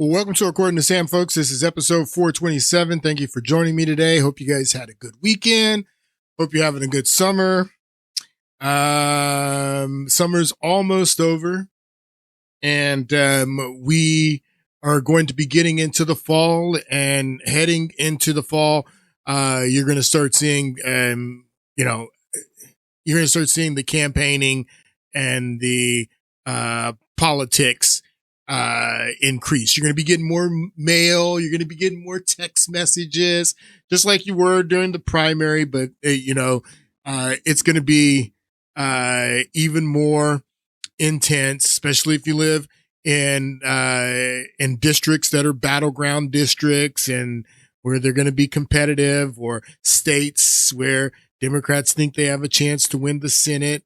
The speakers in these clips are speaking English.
Well, welcome to According to Sam, folks. This is episode 427. Thank you for joining me today. Hope you guys had a good weekend. Hope you're having a good summer. Summer's almost over, and we are going to be getting into the fall, and heading into the fall, you're going to start seeing, you're going to start seeing the campaigning and the politics increase. You're going to be getting more mail. You're going to be getting more text messages, just like you were during the primary. But it's going to be even more intense, especially if you live in districts that are battleground districts, and where they're going to be competitive, or states where Democrats think they have a chance to win the Senate.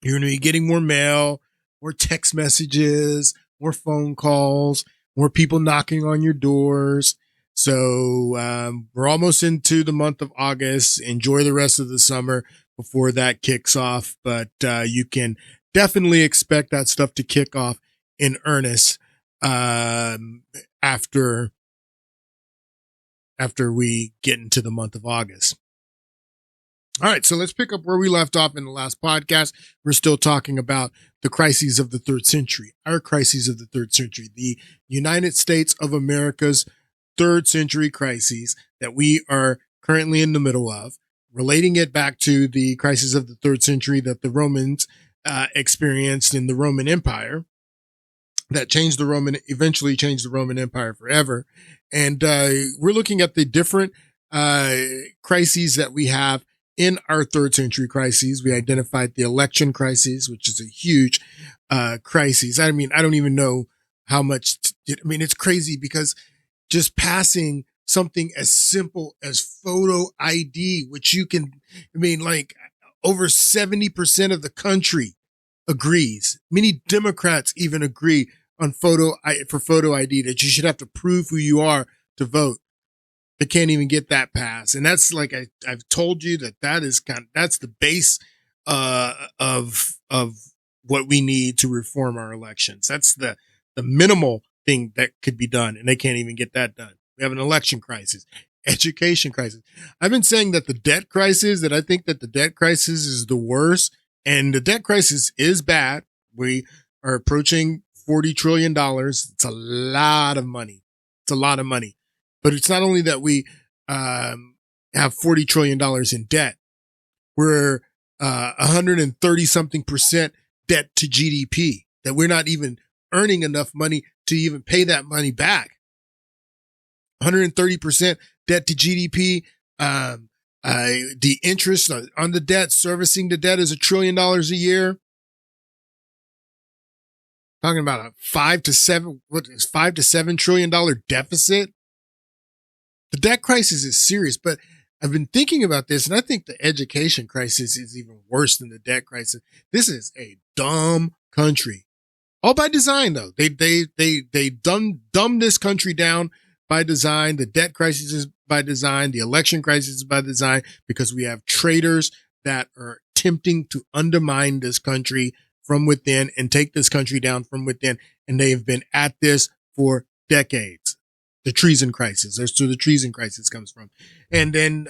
You're going to be getting more mail, more text messages, more phone calls, more people knocking on your doors. So we're almost into the month of August. Enjoy the rest of the summer before that kicks off. But you can definitely expect that stuff to kick off in earnest after we get into the month of August. All right, so let's pick up where we left off in the last podcast. We're still talking about the crises of the third century, our crises of the third century, the United States of America's third century crises that we are currently in the middle of, relating it back to the crisis of the third century that the Romans experienced in the Roman Empire, that eventually changed the Roman Empire forever. And we're looking at the different crises that we have in our third century crises. We identified the election crisis, which is a huge crisis. I mean, I don't even know how much. It's crazy, because just passing something as simple as photo ID, which you can, over 70% of the country agrees. Many Democrats even agree on photo ID, that you should have to prove who you are to vote. They can't even get that passed. And that's, like I've told you, that's the base of what we need to reform our elections. That's the minimal thing that could be done, and they can't even get that done. We have an election crisis, education crisis. I've been saying that I think that the debt crisis is the worst, and the debt crisis is bad. We are approaching $40 trillion. It's a lot of money. But it's not only that we have $40 trillion in debt. We're 130-something% debt to GDP, that we're not even earning enough money to even pay that money back. 130% debt to GDP. The interest on the debt, servicing the debt, is $1 trillion a year. Talking about a $5 to $7 trillion deficit. The debt crisis is serious, but I've been thinking about this, and I think the education crisis is even worse than the debt crisis. This is a dumb country, all by design, though. They dumb this country down by design. The debt crisis is by design. The election crisis is by design, because we have traitors that are attempting to undermine this country from within and take this country down from within, and they have been at this for decades. The treason crisis. That's where the treason crisis comes from. And then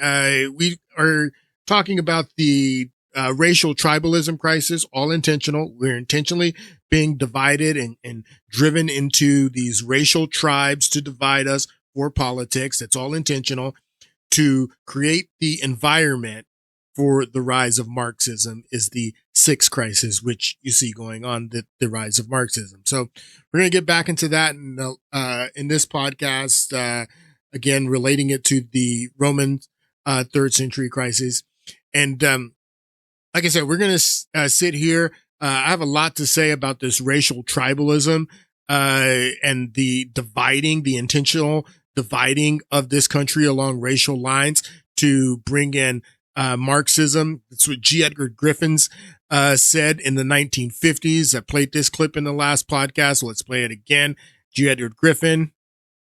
we are talking about the racial tribalism crisis, all intentional. We're intentionally being divided and driven into these racial tribes to divide us for politics. That's all intentional. To create the environment for the rise of Marxism is the sixth crisis, which you see going on, the rise of Marxism. So we're going to get back into that in this podcast, again, relating it to the Roman third century crisis. And like I said, we're going to sit here. I have a lot to say about this racial tribalism and the intentional dividing of this country along racial lines to bring in Marxism. That's what G. Edgar Griffins said in the 1950s. I played this clip in the last podcast, so let's play it again. G. Edgar Griffin.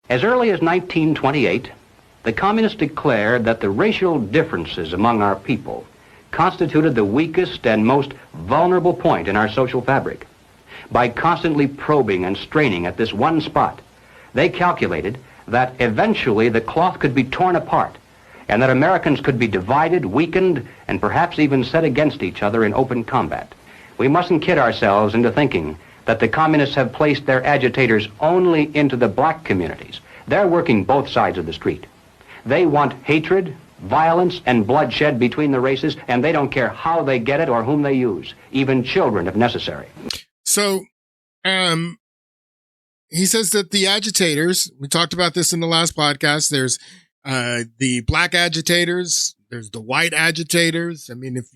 As early as 1928, the communists declared that the racial differences among our people constituted the weakest and most vulnerable point in our social fabric. By constantly probing and straining at this one spot, They calculated that eventually the cloth could be torn apart and that Americans could be divided, weakened, and perhaps even set against each other in open combat. We mustn't kid ourselves into thinking that the communists have placed their agitators only into the black communities. They're working both sides of the street. They want hatred, violence, and bloodshed between the races, and they don't care how they get it or whom they use, even children if necessary. So, he says that the agitators, we talked about this in the last podcast, there's the black agitators, there's the white agitators. I mean, if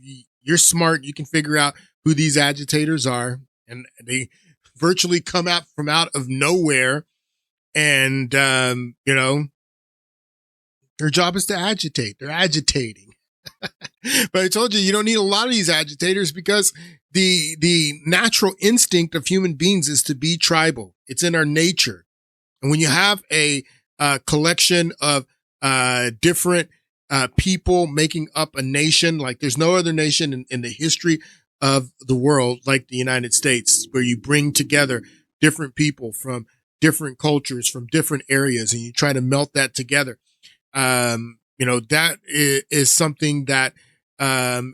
you're smart, you can figure out who these agitators are, and they virtually come out from out of nowhere, and you know, their job is to agitate. They're agitating. But I told you don't need a lot of these agitators because the natural instinct of human beings is to be tribal. It's in our nature. And when you have a collection of different people making up a nation, like there's no other nation in the history of the world like the United States, where you bring together different people from different cultures, from different areas, and you try to melt that together. You know, that is something that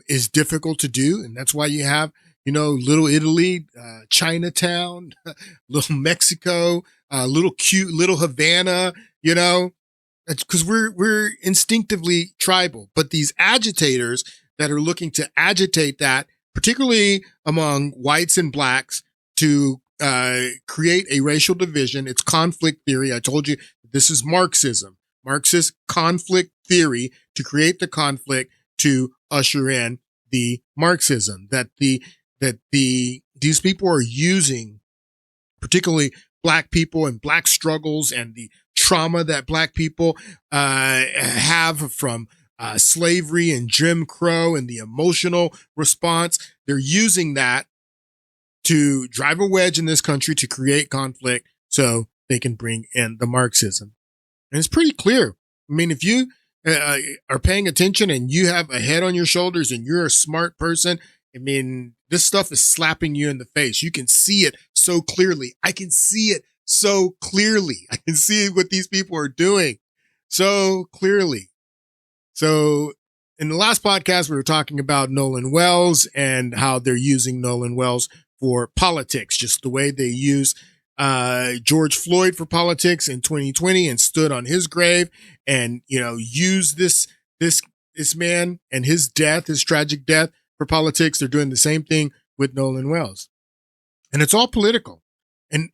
is difficult to do. And that's why you have, you know, Little Italy, Chinatown, Little Mexico, little cute Little Havana, you know, because we're instinctively tribal. But these agitators that are looking to agitate that, particularly among whites and blacks, to create a racial division. It's conflict theory. I told you this is Marxism. Marxist conflict theory to create the conflict to usher in the Marxism that these people are using, particularly black people and black struggles and the trauma that black people have from slavery and Jim Crow and the emotional response. They're using that to drive a wedge in this country to create conflict so they can bring in the Marxism. And it's pretty clear. I mean, if you are paying attention and you have a head on your shoulders and you're a smart person, I mean, this stuff is slapping you in the face. You can see it so clearly. I can see it so clearly. I can see what these people are doing so clearly. So in the last podcast, we were talking about Nolan Wells and how they're using Nolan Wells for politics, just the way they use George Floyd for politics in 2020 and stood on his grave and, you know, used this man and his death, his tragic death for politics. They're doing the same thing with Nolan Wells, and it's all political. And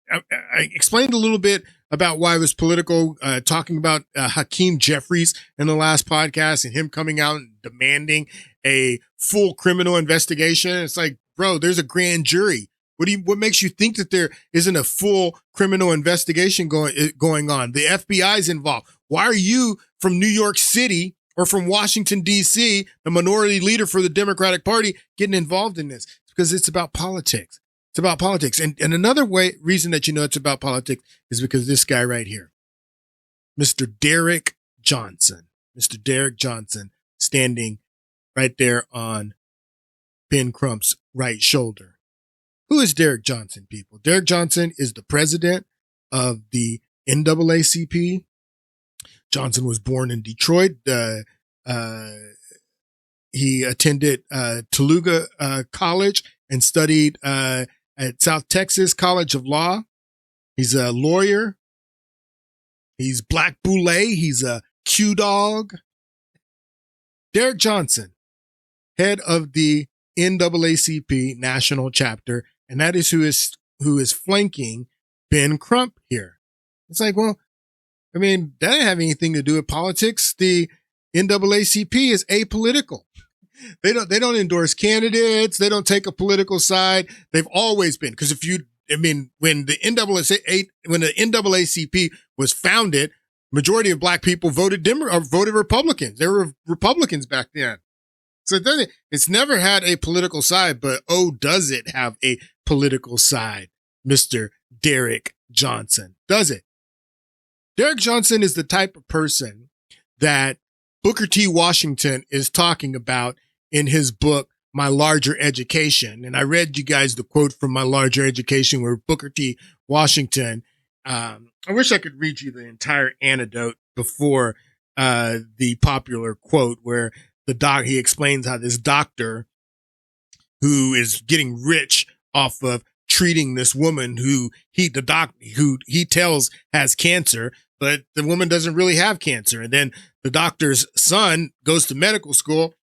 I explained a little bit about why it was political, talking about Hakeem Jeffries in the last podcast and him coming out and demanding a full criminal investigation. It's like, bro, there's a grand jury. What makes you think that there isn't a full criminal investigation going on? The FBI is involved. Why are you from New York City or from Washington, D.C., the minority leader for the Democratic Party, getting involved in this? It's because it's about politics. It's about politics. And another reason that you know it's about politics is because this guy right here, Mr. Derek Johnson, standing right there on Ben Crump's right shoulder. Who is Derek Johnson, people? Derek Johnson is the president of the NAACP. Johnson was born in Detroit. He attended Toluca College and studied at South Texas College of Law. He's a lawyer. He's Black Boule. He's a Q-Dog. Derek Johnson, head of the NAACP national chapter, and that is who is flanking Ben Crump here. It's like, well, I mean, that didn't have anything to do with politics. The NAACP is apolitical. They don't endorse candidates. They don't take a political side. They've always been. Because when the NAACP was founded, majority of black people voted Republicans. They were Republicans back then. So it's never had a political side, but oh, does it have a political side, Mr. Derek Johnson? Does it? Derek Johnson is the type of person that Booker T. Washington is talking about in his book, My Larger Education. And I read you guys the quote from My Larger Education where Booker T. Washington I wish I could read you the entire anecdote before the popular quote where he explains how this doctor who is getting rich off of treating this woman who he tells has cancer, but the woman doesn't really have cancer. And then the doctor's son goes to medical school,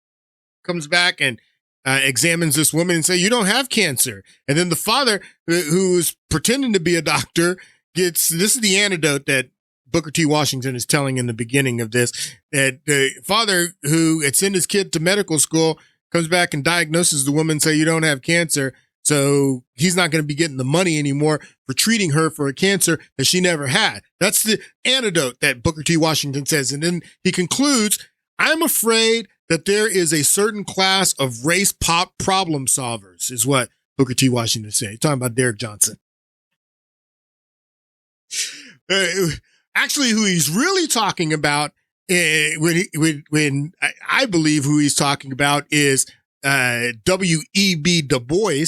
comes back and examines this woman and say, you don't have cancer. And then the father who's pretending to be a doctor this is the anecdote that Booker T. Washington is telling in the beginning of this, that the father who had sent his kid to medical school comes back and diagnoses the woman, say, you don't have cancer. So he's not going to be getting the money anymore for treating her for a cancer that she never had. That's the anecdote that Booker T. Washington says. And then he concludes, I'm afraid that there is a certain class of race pop problem solvers, is what Booker T. Washington said. He's talking about Derek Johnson. Actually, who he's really talking about, when I believe who he's talking about is W.E.B. Du Bois,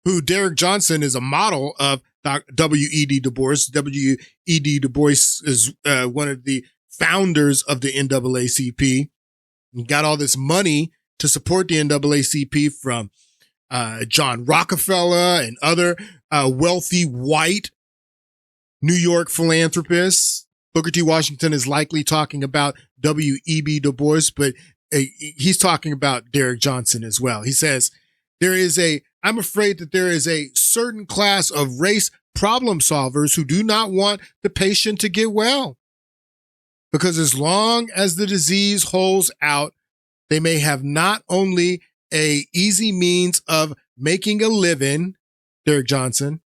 who Derek Johnson is a model of W.E.D. Du Bois. W.E.D. Du Bois is one of the founders of the NAACP. He got all this money to support the NAACP from John Rockefeller and other wealthy white New York philanthropists. Booker T. Washington is likely talking about W.E.B. Du Bois, but he's talking about Derek Johnson as well. He says, I'm afraid that there is a certain class of race problem solvers who do not want the patient to get well. Because as long as the disease holds out, they may have not only a easy means of making a living, Derek Johnson.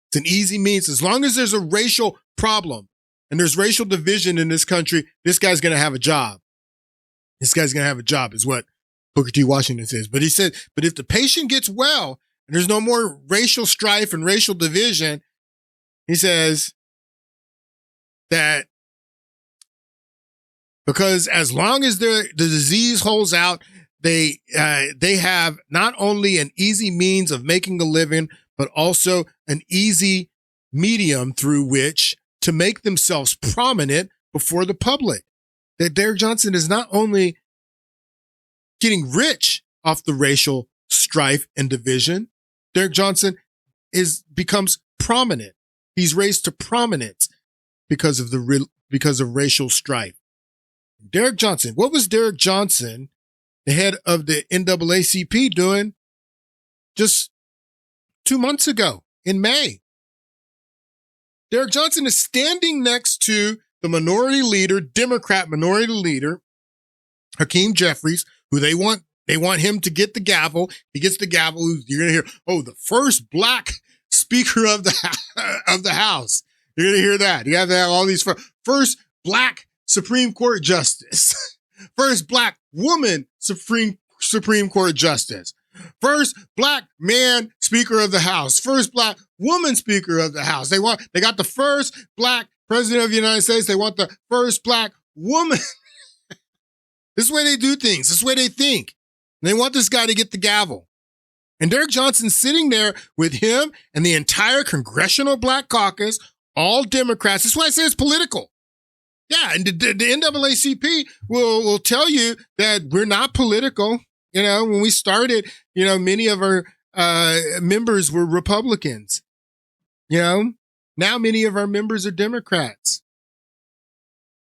It's an easy means. As long as there's a racial problem and there's racial division in this country, this guy's going to have a job. This guy's going to have a job is what Booker T. Washington says. But he said, but if the patient gets well and there's no more racial strife and racial division, he says that because as long as the disease holds out, they have not only an easy means of making a living, but also an easy medium through which to make themselves prominent before the public. That Derek Johnson is not only getting rich off the racial strife and division, Derek Johnson becomes prominent. He's raised to prominence because of racial strife. Derek Johnson, what was Derek Johnson, the head of the NAACP, doing just 2 months ago in May? Derek Johnson is standing next to the minority leader, Democrat minority leader, Hakeem Jeffries, who they want him to get the gavel. He gets the gavel. You're going to hear, oh, the first black speaker of the House. You're going to hear that. You have to have all these first black Supreme Court justice, first black woman Supreme Court justice, first black man Speaker of the House, first black woman Speaker of the House. They got the first black President of the United States. They want the first black woman. This is the way they do things. This is the way they think. And they want this guy to get the gavel. And Derek Johnson's sitting there with him and the entire Congressional Black Caucus, all Democrats. That's why I say it's political. Yeah, and the NAACP will tell you that we're not political. You know, when we started, many of our members were Republicans. Now many of our members are Democrats.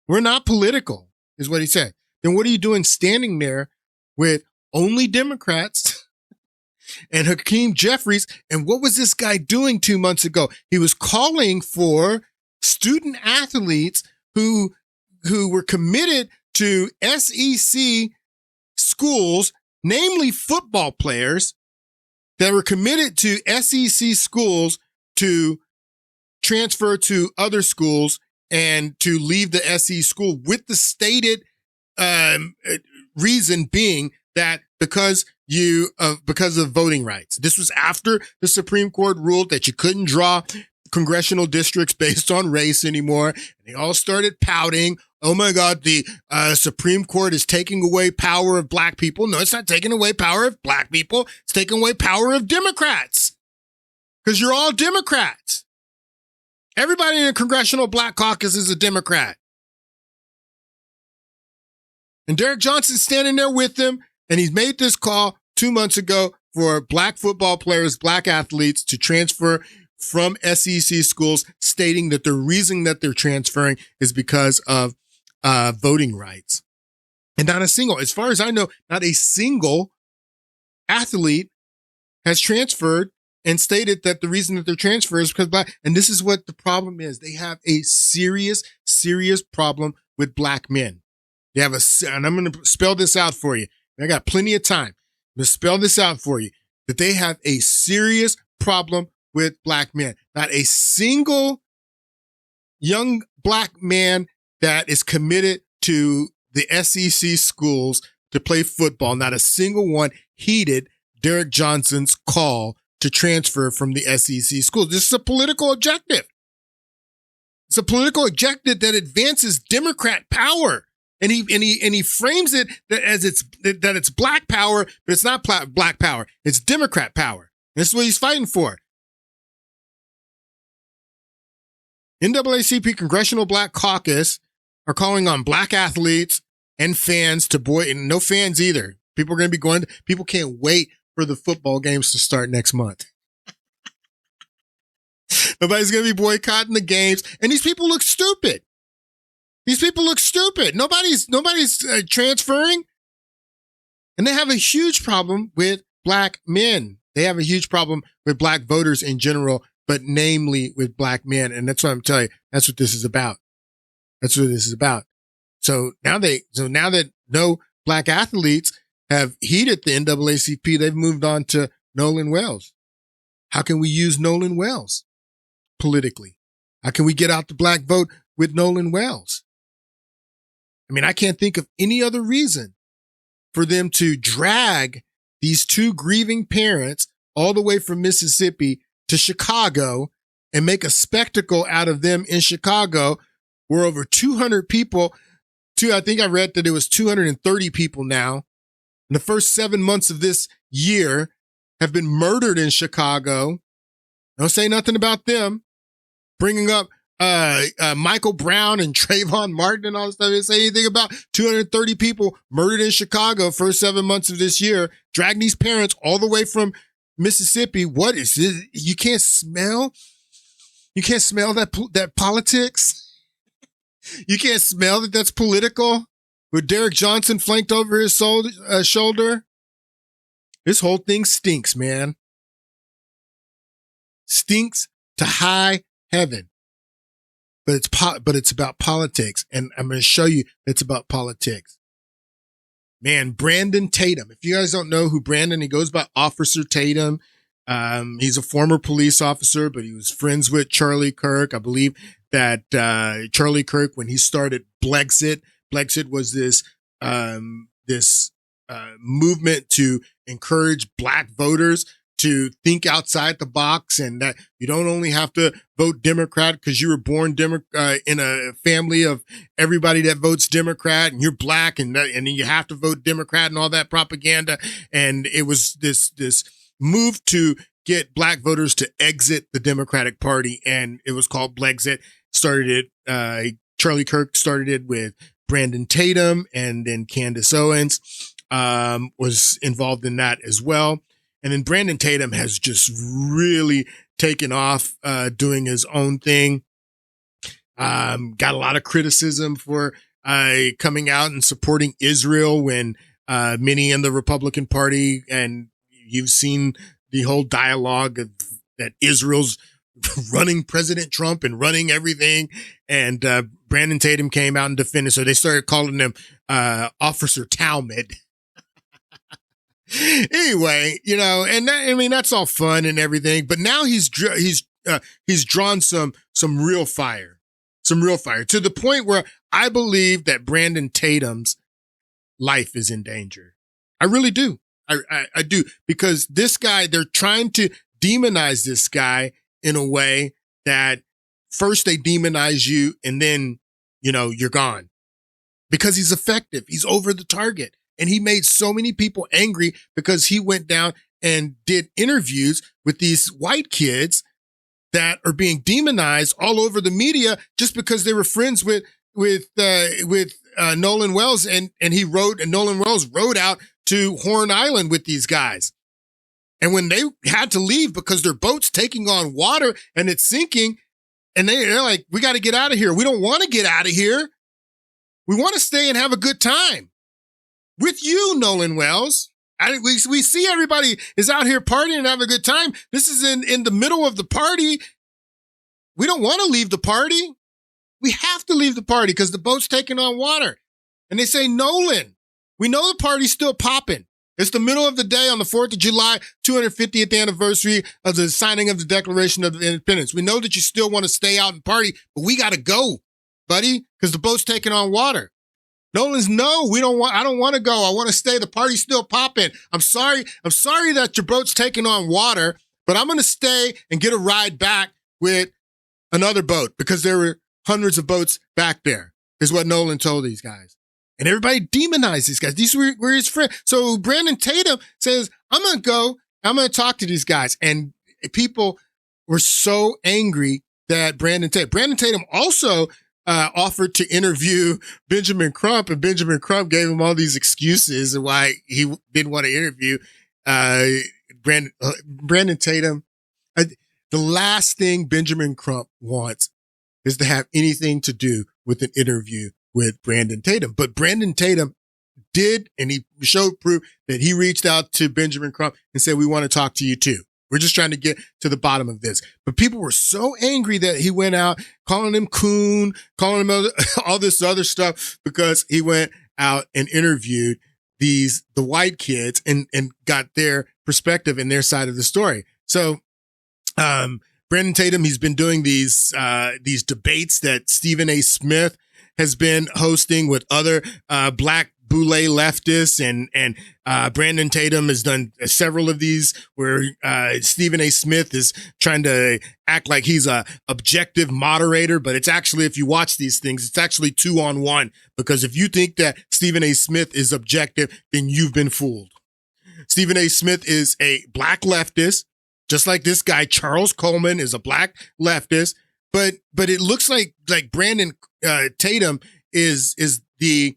We're not political, is what he said. Then what are you doing standing there with only Democrats and Hakeem Jeffries? And what was this guy doing 2 months ago? He was calling for student athletes who were committed to SEC schools, namely football players that were committed to SEC schools, to transfer to other schools and to leave the SEC school, with the stated reason being that because of voting rights. This was after the Supreme Court ruled that you couldn't draw congressional districts based on race anymore. And they all started pouting. Oh my God, the Supreme Court is taking away power of black people. No, it's not taking away power of black people. It's taking away power of Democrats. Because you're all Democrats. Everybody in the Congressional Black Caucus is a Democrat. And Derek Johnson's standing there with them, and he's made this call 2 months ago for black football players, black athletes to transfer from SEC schools, stating that the reason that they're transferring is because of voting rights. And not a single, as far as I know, not a single athlete has transferred and stated that the reason that they're transferring is because black. And this is what the problem is. They have a serious, serious problem with black men. They have and I'm going to spell this out for you. I got plenty of time. I'm going to spell this out for you, that they have a serious problem with black men. Not a single young black man that is committed to the SEC schools to play football, not a single one heeded Derek Johnson's call to transfer from the SEC schools. This is a political objective. It's a political objective that advances Democrat power. And he frames it as it's black power, but it's not black power. It's Democrat power. This is what he's fighting for. NAACP Congressional Black Caucus are calling on black athletes and fans and no fans either. People are going to be people can't wait for the football games to start next month. Nobody's going to be boycotting the games. And these people look stupid. Nobody's transferring. And they have a huge problem with black men. They have a huge problem with black voters in general, but namely with black men. And that's what I'm telling you. That's what this is about. That's what this is about. So now that no black athletes have heeded the NAACP, they've moved on to Nolan Wells. How can we use Nolan Wells politically? How can we get out the black vote with Nolan Wells? I mean, I can't think of any other reason for them to drag these two grieving parents all the way from Mississippi to Chicago and make a spectacle out of them in Chicago, where over 200 people, I think I read that it was 230 people now, in the first 7 months of this year have been murdered in Chicago. Don't say nothing about them. Bringing up Michael Brown and Trayvon Martin and all this stuff. They say anything about 230 people murdered in Chicago first 7 months of this year, dragging these parents all the way from Mississippi. What is this? You can't smell that politics. You can't smell that that's political with Derek Johnson flanked over his shoulder. This whole thing stinks, man. Stinks to high heaven. But it's about politics, and I'm going to show you it's about politics. Man, Brandon Tatum. If you guys don't know who Brandon, he goes by Officer Tatum. He's a former police officer, but he was friends with Charlie Kirk. I believe that Charlie Kirk, when he started Blexit was this movement to encourage black voters to think outside the box, and that you don't only have to vote Democrat because you were born in a family of everybody that votes Democrat, and you're black, and then you have to vote Democrat, and all that propaganda. And it was this move to get black voters to exit the Democratic Party, and it was called Blexit. Charlie Kirk started it with Brandon Tatum, and then Candace Owens was involved in that as well. And then Brandon Tatum has just really taken off, doing his own thing. Got a lot of criticism for coming out and supporting Israel when many in the Republican Party, and you've seen the whole dialogue of that Israel's running President Trump and running everything. And Brandon Tatum came out and defended. So they started calling him Officer Talmud. Anyway, and that's all fun and everything, but now he's drawn some real fire to the point where I believe that Brandon Tatum's life is in danger. I really do. I do, because this guy, they're trying to demonize this guy in a way that first they demonize you and then, you're gone, because he's effective. He's over the target. And he made so many people angry because he went down and did interviews with these white kids that are being demonized all over the media just because they were friends with Nolan Wells, and Nolan Wells rode out to Horn Island with these guys. And when they had to leave because their boat's taking on water and it's sinking, and they're like, we got to get out of here. We don't want to get out of here. We want to stay and have a good time with you, Nolan Wells. We see everybody is out here partying and having a good time. This is in the middle of the party. We don't want to leave the party. We have to leave the party because the boat's taking on water. And they say, Nolan, we know the party's still popping. It's the middle of the day on the 4th of July, 250th anniversary of the signing of the Declaration of Independence. We know that you still want to stay out and party, but we got to go, buddy, because the boat's taking on water. Nolan's, no, I don't want to go. I want to stay. The party's still popping. I'm sorry that your boat's taking on water, but I'm going to stay and get a ride back with another boat because there were hundreds of boats back there, is what Nolan told these guys. And everybody demonized these guys. These were his friends. So Brandon Tatum says, I'm going to go. I'm going to talk to these guys. And people were so angry that Brandon Tatum also offered to interview Benjamin Crump, and Benjamin Crump gave him all these excuses of why he didn't want to interview Brandon Tatum. The last thing Benjamin Crump wants is to have anything to do with an interview with Brandon Tatum. But Brandon Tatum did, and he showed proof that he reached out to Benjamin Crump and said, we want to talk to you too. We're just trying to get to the bottom of this. But people were so angry that he went out calling him coon, calling him all this other stuff because he went out and interviewed the white kids and got their perspective and their side of the story. So, Brandon Tatum, he's been doing these debates that Stephen A. Smith has been hosting with other black boule leftists, and Brandon Tatum has done several of these where Stephen A. Smith is trying to act like he's a objective moderator, but it's actually, if you watch these things, it's actually 2-on-1, because if you think that Stephen A. Smith is objective, then you've been fooled. Stephen A. Smith is a black leftist, just like this guy Charles Coleman is a black leftist. But it looks like Brandon Tatum is the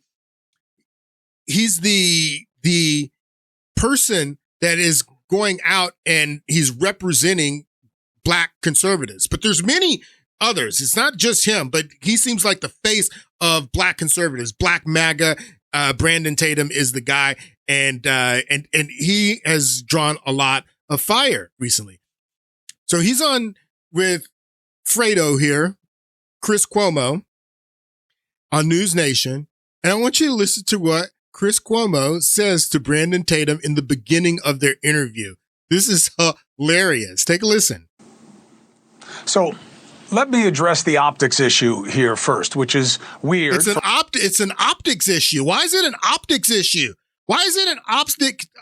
person that is going out and he's representing black conservatives. But there's many others. It's not just him, but he seems like the face of black conservatives, black MAGA. Brandon Tatum is the guy, and he has drawn a lot of fire recently. So he's on with Fredo here, Chris Cuomo, on News Nation. And I want you to listen to what Chris Cuomo says to Brandon Tatum in the beginning of their interview. This is hilarious. Take a listen. So let me address the optics issue here first, which is weird. It's an optics issue. Why is it an optics issue? Why is it an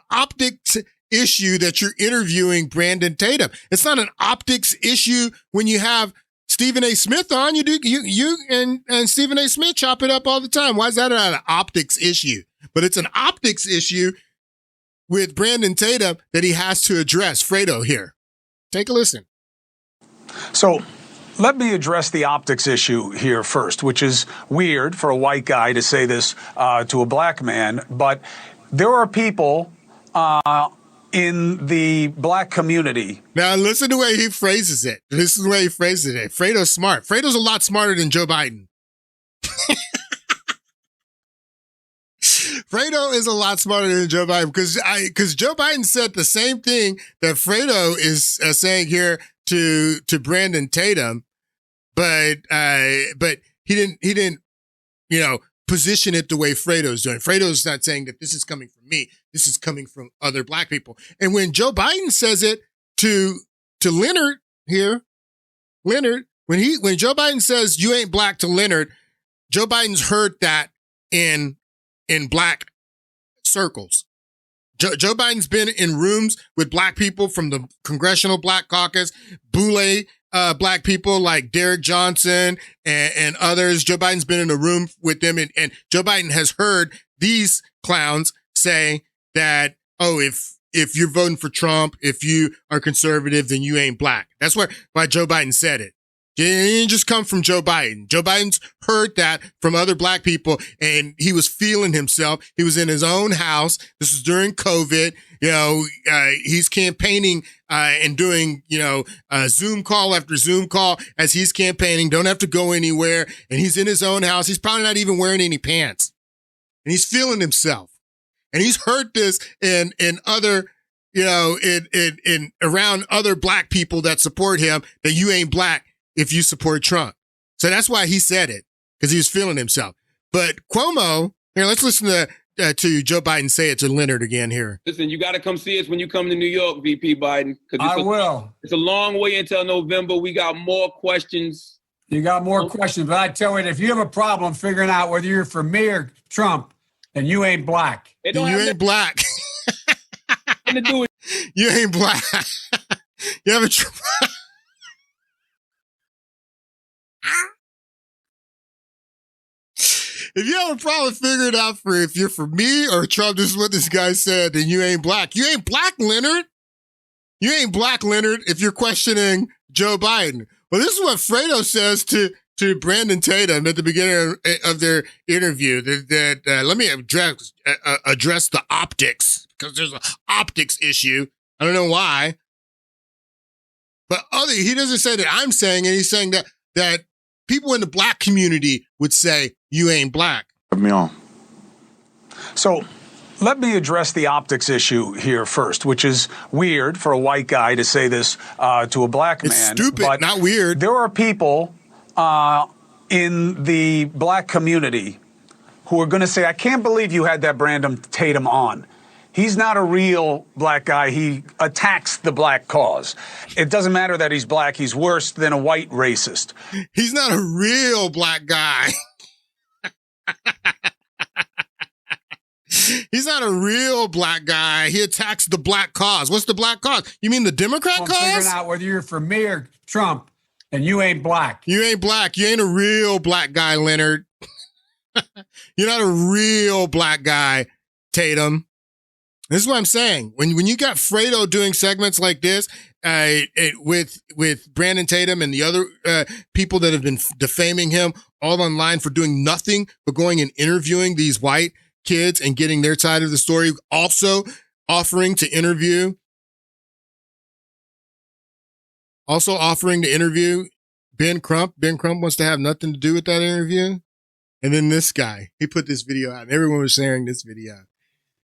optics issue that you're interviewing Brandon Tatum? It's not an optics issue when you have Stephen A. Smith on. You and Stephen A. Smith chop it up all the time. Why is that not an optics issue? But it's an optics issue with Brandon Tatum that he has to address. Fredo here. Take a listen. So let me address the optics issue here first, which is weird for a white guy to say this to a black man. But there are people in the black community. Now, listen to the way he phrases it. This is the way he phrases it. Fredo's smart. Fredo's a lot smarter than Joe Biden. Fredo is a lot smarter than Joe Biden because Joe Biden said the same thing that Fredo is saying here to Brandon Tatum, but he didn't position it the way Fredo's doing. Fredo's not saying that this is coming from me. This is coming from other black people. And when Joe Biden says it to Leonard here, when Joe Biden says you ain't black to Leonard, Joe Biden's heard that in black circles. Joe Biden's been in rooms with black people from the Congressional Black Caucus, boule black people like Derek Johnson and others. Joe Biden's been in a room with them, and Joe Biden has heard these clowns say that, oh, if if you're voting for Trump, if you are conservative, then you ain't black. That's why Joe Biden said it. It didn't just come from Joe Biden. Joe Biden's heard that from other black people, and he was feeling himself. He was in his own house. This was during COVID. He's campaigning and doing, Zoom call after Zoom call as he's campaigning. Don't have to go anywhere. And he's in his own house. He's probably not even wearing any pants. And he's feeling himself. And he's heard this in other, in around other black people that support him, that you ain't black if you support Trump. So that's why he said it, because he was feeling himself. But Cuomo, here, let's listen to Joe Biden say it to Leonard again here. Listen, you got to come see us when you come to New York, VP Biden. I will. It's a long way until November. We got more questions. You got more questions, but I tell you, if you have a problem figuring out whether you're for me or Trump, then you ain't black. You ain't black. To do it. You ain't black. You have a If you have a problem figuring out if you're for me or Trump, this is what this guy said, then you ain't black. You ain't black, Leonard. You ain't black, Leonard, if you're questioning Joe Biden. Well, this is what Fredo says to Brandon Tatum at the beginning of their interview. Let me address the optics, because there's an optics issue. I don't know why. But he doesn't say that I'm saying it. He's saying that people in the black community would say, you ain't black. Put me on. So let me address the optics issue here first, which is weird for a white guy to say this to a black man. It's stupid, but not weird. There are people in the black community who are going to say, I can't believe you had that Brandon Tatum on. He's not a real black guy. He attacks the black cause. It doesn't matter that he's black. He's worse than a white racist. He's not a real black guy. He's not a real black guy. He attacks the black cause. What's the black cause? You mean the Democrat cause? Figuring out whether you're for me or Trump, and you ain't black. You ain't black. You ain't a real black guy, Leonard. You're not a real black guy, Tatum. This is what I'm saying. When you got Fredo doing segments like this with Brandon Tatum and the other people that have been defaming him all online for doing nothing but going and interviewing these white kids and getting their side of the story, also offering to interview Ben Crump. Ben Crump wants to have nothing to do with that interview. And then this guy, he put this video out and everyone was sharing this video.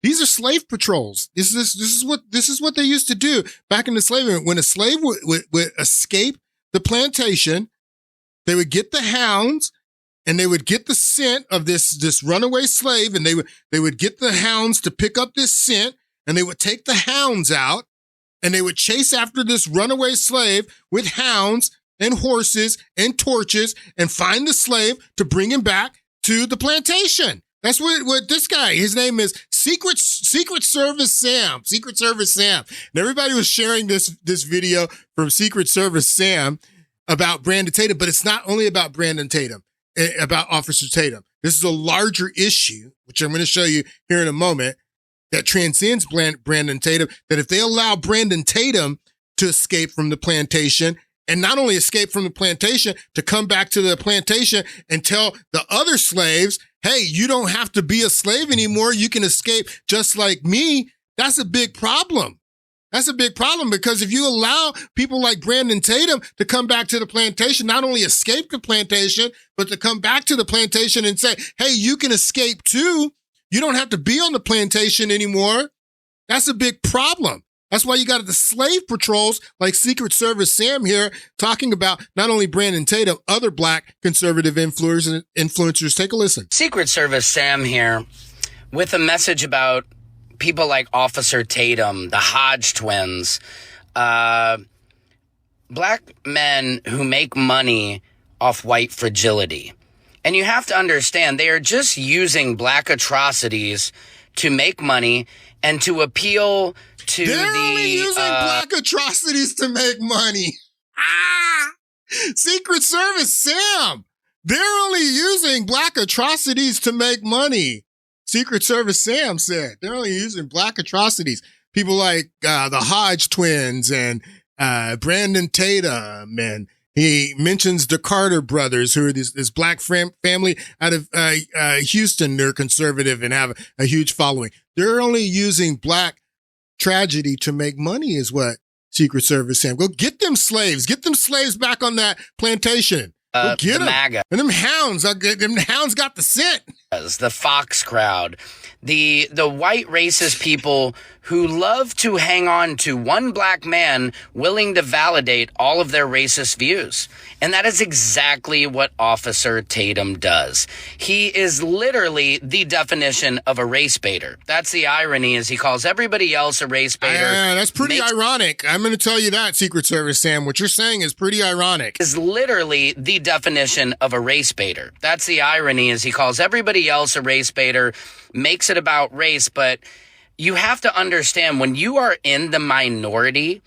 These are slave patrols. This is what they used to do back in the slavery. When a slave would escape the plantation, they would get the hounds and they would get the scent of this runaway slave, and they would get the hounds to pick up this scent, and they would take the hounds out and they would chase after this runaway slave with hounds and horses and torches and find the slave to bring him back to the plantation. That's what this guy, his name is Secret Service Sam. Secret Service Sam. And everybody was sharing this video from Secret Service Sam about Brandon Tatum, but it's not only about Brandon Tatum, about Officer Tatum. This is a larger issue, which I'm going to show you here in a moment, that transcends Brandon Tatum, that if they allow Brandon Tatum to escape from the plantation, and not only escape from the plantation, to come back to the plantation and tell the other slaves, hey, you don't have to be a slave anymore. You can escape just like me. That's a big problem. That's a big problem, because if you allow people like Brandon Tatum to come back to the plantation, not only escape the plantation, but to come back to the plantation and say, hey, you can escape too. You don't have to be on the plantation anymore. That's a big problem. That's why you got the slave patrols like Secret Service Sam here talking about not only Brandon Tatum, other black conservative influencers. Take a listen. Secret Service Sam here with a message about people like Officer Tatum, the Hodge twins, black men who make money off white fragility. And you have to understand, they are just using black atrocities to make money and to appeal to They're only using black atrocities to make money. Secret Service Sam. They're only using black atrocities to make money. Secret Service Sam said they're only using black atrocities people like the Hodge twins and Brandon Tatum, and he mentions the Carter brothers, who are this black family out of Houston. They're conservative and have a huge following. They're only using black tragedy to make money, is what Secret Service saying. Go get them slaves. Get them slaves back on that plantation. Go get them. MAGA. And them hounds got the scent. The Fox crowd, the white racist people who love to hang on to one black man willing to validate all of their racist views. And that is exactly what Officer Tatum does. He is literally the definition of a race baiter. That's the irony, is he calls everybody else a race baiter. That's pretty ironic. I'm going to tell you that, Secret Service Sam. What you're saying is pretty ironic. Is literally the definition of a race baiter. That's the irony, is he calls everybody else a race baiter, makes it about race. But you have to understand, when you are in the minority,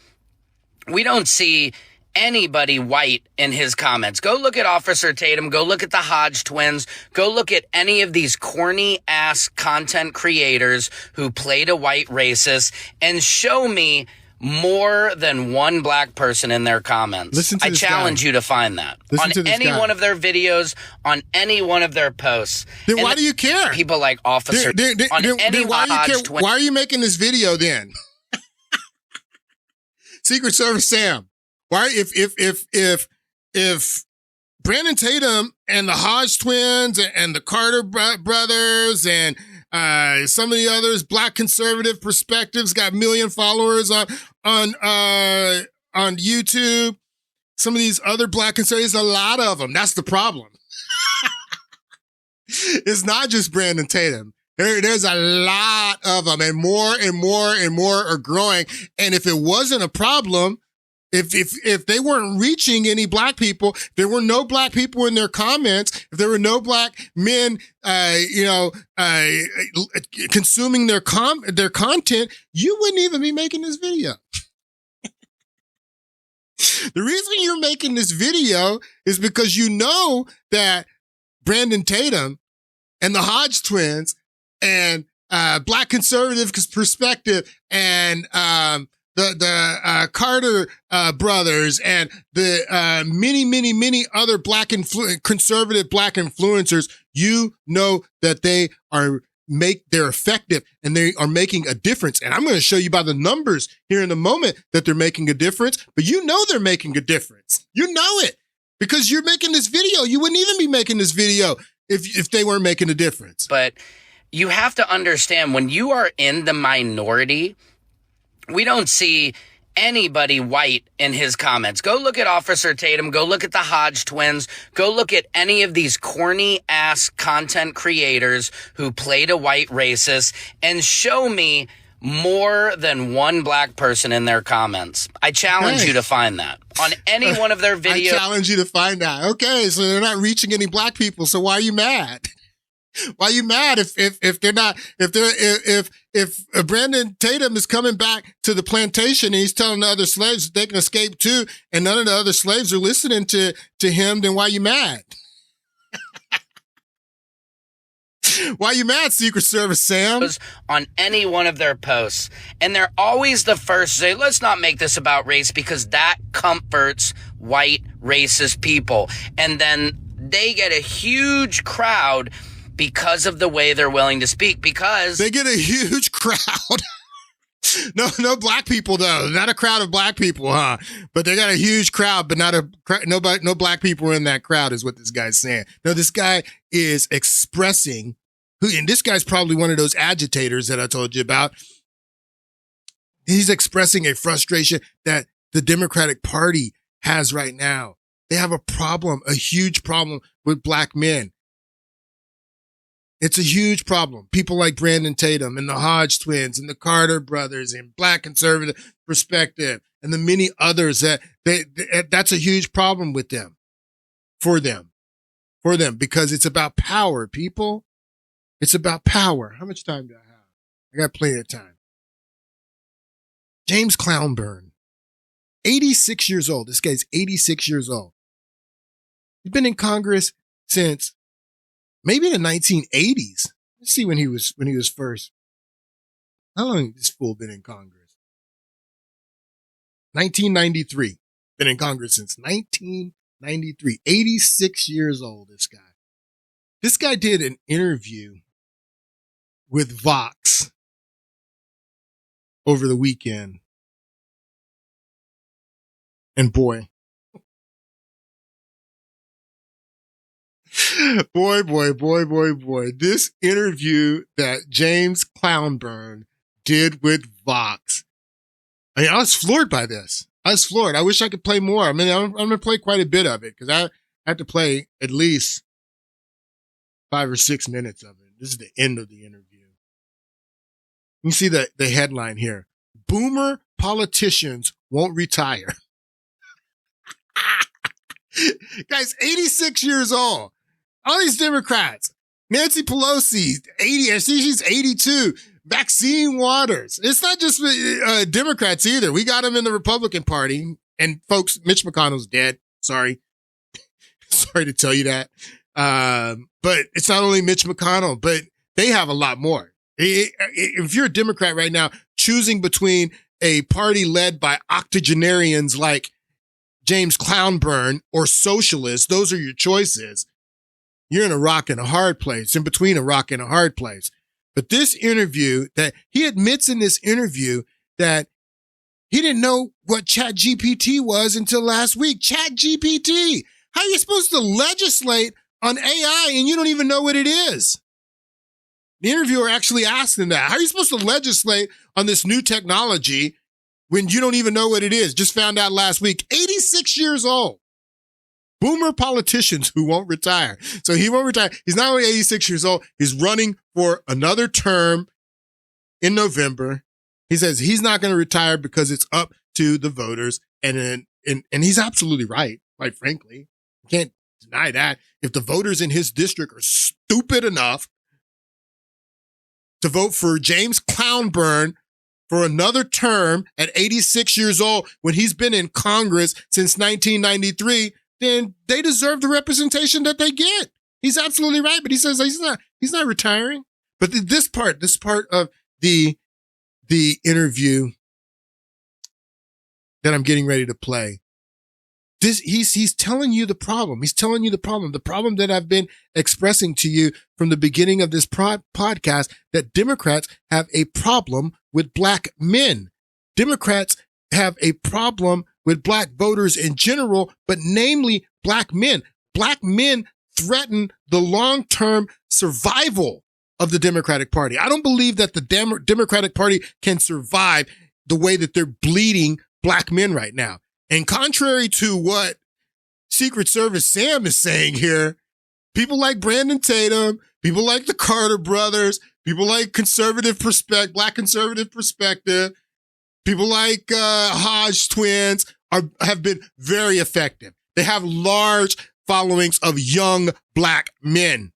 we don't see anybody white in his comments. Go look at Officer Tatum. Go look at the Hodge twins. Go look at any of these corny ass content creators who played a white racist, and show me more than one black person in their comments. Listen to I this challenge guy. you to find that Listen on to this any guy. one of their videos, on any one of their posts. Then And why do you care? People like Officer Then why do you care? Why are you making this video then? Secret Service Sam. Why, if Brandon Tatum and the Hodge twins and the Carter brothers and some of the others, black conservative perspectives, got 1 million followers on YouTube. Some of these other black conservatives, a lot of them. That's the problem. It's not just Brandon Tatum. There's a lot of them, and more are growing. And if it wasn't a problem, if they weren't reaching any black people, if there were no black people in their comments, if there were no black men, consuming their content, you wouldn't even be making this video. The reason you're making this video is because you know that Brandon Tatum and the Hodge twins and black conservative perspective and the Carter brothers and the many other conservative black influencers, you know that they're effective and they are making a difference. And I'm going to show you by the numbers here in a moment that they're making a difference, but you know they're making a difference. You know it because you're making this video. You wouldn't even be making this video if they weren't making a difference. But you have to understand, when you are in the minority, we don't see anybody white in his comments. Go look at Officer Tatum. Go look at the Hodge twins. Go look at any of these corny ass content creators who played a white racist, and show me more than one black person in their comments. I challenge you to find that on any one of their videos. I challenge you to find that. Okay, so they're not reaching any black people. So why are you mad? Why are you mad if Brandon Tatum is coming back to the plantation and he's telling the other slaves that they can escape too, and none of the other slaves are listening to him, then why are you mad? Why are you mad, Secret Service Sam? On any one of their posts. And they're always the first to say, let's not make this about race, because that comforts white racist people. And then they get a huge crowd because of the way they're willing to speak, because they get a huge crowd. No black people though. Not a crowd of black people, huh? But they got a huge crowd, but no black people in that crowd is what this guy's saying. No, this guy is expressing and this guy's probably one of those agitators that I told you about. He's expressing a frustration that the Democratic Party has right now. They have a problem, a huge problem with black men. It's a huge problem. People like Brandon Tatum and the Hodge twins and the Carter brothers and black conservative perspective and the many others that's a huge problem with them, for them, because it's about power, people. It's about power. How much time do I have? I got plenty of time. James Clownburn, 86 years old. This guy's 86 years old. He's been in Congress since maybe the 1980s. Let's see when he was first. How long has this fool been in Congress? 1993. Been in Congress since 1993. 86 years old, this guy. This guy did an interview with Vox over the weekend. And boy, this interview that James Clownburn did with Vox. I mean, I was floored by this. I was floored. I wish I could play more. I mean, I'm going to play quite a bit of it because I have to play at least 5 or 6 minutes of it. This is the end of the interview. You see the headline here. Boomer politicians won't retire. Guys, 86 years old. All these Democrats. Nancy Pelosi, 80. I see she's 82. Maxine Waters. It's not just Democrats either. We got them in the Republican Party. And folks, Mitch McConnell's dead. Sorry. Sorry to tell you that. But it's not only Mitch McConnell, but they have a lot more. If you're a Democrat right now, choosing between a party led by octogenarians like James Clownburn or socialists, those are your choices. You're in a rock and a hard place, in between a rock and a hard place. But this interview, that he admits in this interview that he didn't know what ChatGPT was until last week. ChatGPT. How are you supposed to legislate on AI and you don't even know what it is? The interviewer actually asked him that. How are you supposed to legislate on this new technology when you don't even know what it is? Just found out last week. 86 years old. Boomer politicians who won't retire. So he won't retire. He's not only 86 years old, he's running for another term in November. He says he's not going to retire because it's up to the voters. And he's absolutely right, quite frankly. You can't deny that. If the voters in his district are stupid enough to vote for James Clownburn for another term at 86 years old when he's been in Congress since 1993, then they deserve the representation that they get. He's absolutely right, but he says he's not retiring. But this part of the interview that I'm getting ready to play, he's telling you the problem. He's telling you the problem that I've been expressing to you from the beginning of this podcast, that Democrats have a problem with black men. Democrats have a problem with black voters in general, but namely black men. Black men threaten the long-term survival of the Democratic Party. I don't believe that the Democratic Party can survive the way that they're bleeding black men right now. And contrary to what Secret Service Sam is saying here, people like Brandon Tatum, people like the Carter brothers, people like Black Conservative Perspective, people like Hodge twins have been very effective. They have large followings of young black men.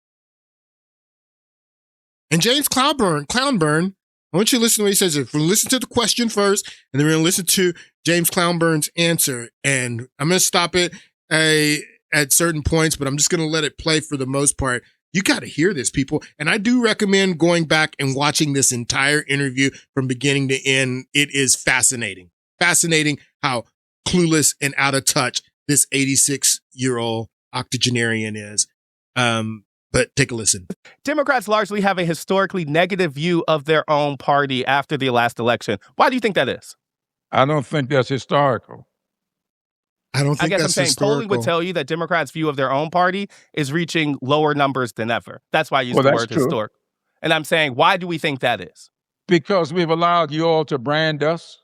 And James Clownburn, I want you to listen to what he says. We're going to listen to the question first, and then we're going to listen to James Clownburn's answer. And I'm going to stop it at certain points, but I'm just going to let it play for the most part. You got to hear this, people. And I do recommend going back and watching this entire interview from beginning to end. It is fascinating. Fascinating how clueless and out of touch this 86-year-old octogenarian is. But take a listen. Democrats largely have a historically negative view of their own party after the last election. Why do you think that is? I don't think that's historical. I don't think I guess that's I'm saying historical. polling would tell you that Democrats' view of their own party is reaching lower numbers than ever. That's why I use the word historic. And I'm saying, why do we think that is? Because we've allowed you all to brand us.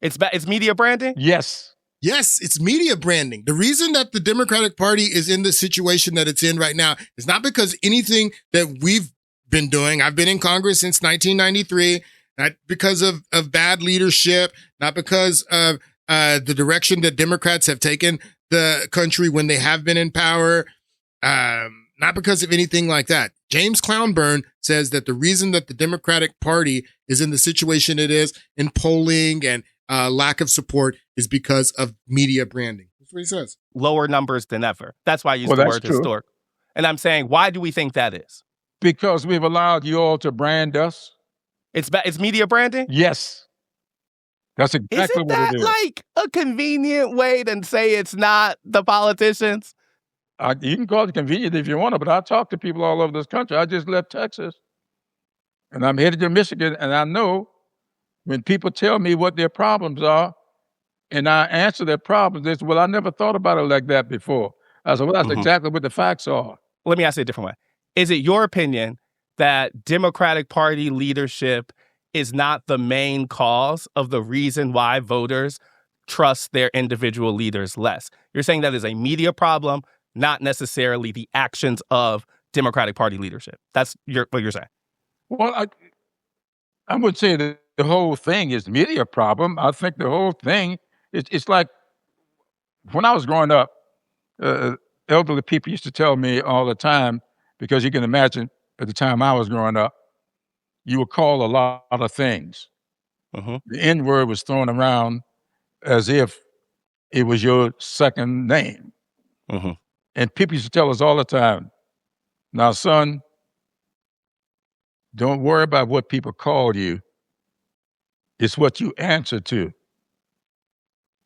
It's media branding? Yes. Yes, it's media branding. The reason that the Democratic Party is in the situation that it's in right now is not because anything that we've been doing. I've been in Congress since 1993, not because of bad leadership, not because of the direction that Democrats have taken the country when they have been in power, not because of anything like that. James Clownburn says that the reason that the Democratic Party is in the situation it is in polling and lack of support is because of media branding. That's what he says. Lower numbers than ever. That's why I use the word historic. And I'm saying, why do we think that is? Because we've allowed you all to brand us. It's media branding? Yes. That's exactly Isn't what that it is. like a convenient way to say it's not the politicians? You can call it convenient if you want to, but I talk to people all over this country. I just left Texas, and I'm headed to Michigan, and I know when people tell me what their problems are, and I answer their problems, they say, well, I never thought about it like that before. I said, well, that's exactly what the facts are. Let me ask it a different way. Is it your opinion that Democratic Party leadership is not the main cause of the reason why voters trust their individual leaders less? You're saying that is a media problem, not necessarily the actions of Democratic Party leadership. That's what you're saying. Well, I would say that the whole thing is media problem. I think the whole thing it's like when I was growing up, elderly people used to tell me all the time, because you can imagine at the time I was growing up, you were called a lot of things. The N-word was thrown around as if it was your second name. And people used to tell us all the time, now, son, don't worry about what people call you. It's what you answer to.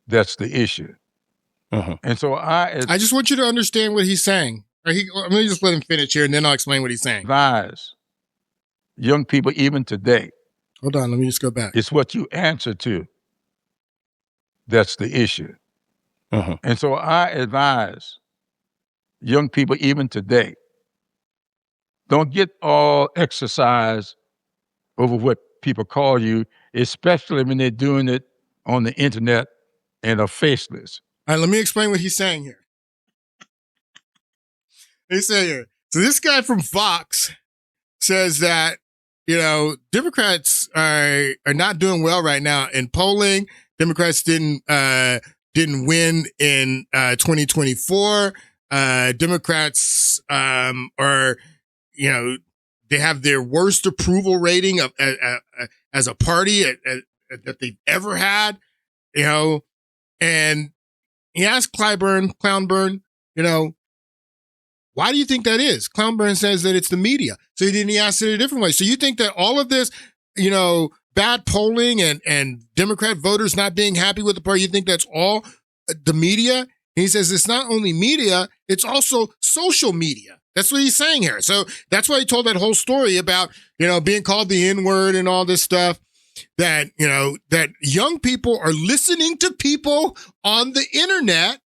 That's the issue. And so I just want you to understand what he's saying. Let me just let him finish here, and then I'll explain what he's saying. Advise young people even today. Hold on, let me just go back. It's what you answer to. That's the issue. And so I advise young people even today, don't get all exercise over what people call you, especially when they're doing it on the internet and are faceless. All right, let me explain what he's saying here. He's saying here, so this guy from Fox says that, Democrats are not doing well right now in polling. Democrats didn't win in 2024. Democrats are, they have their worst approval rating of as a party that they've ever had, and he asked Clownburn, why do you think that is? Clownburn says that it's the media. So he asked it a different way. So you think that all of this, bad polling and Democrat voters not being happy with the party, you think that's all the media? And he says it's not only media, it's also social media. That's what he's saying here. So that's why he told that whole story about, being called the N-word and all this stuff. That, that young people are listening to people on the internet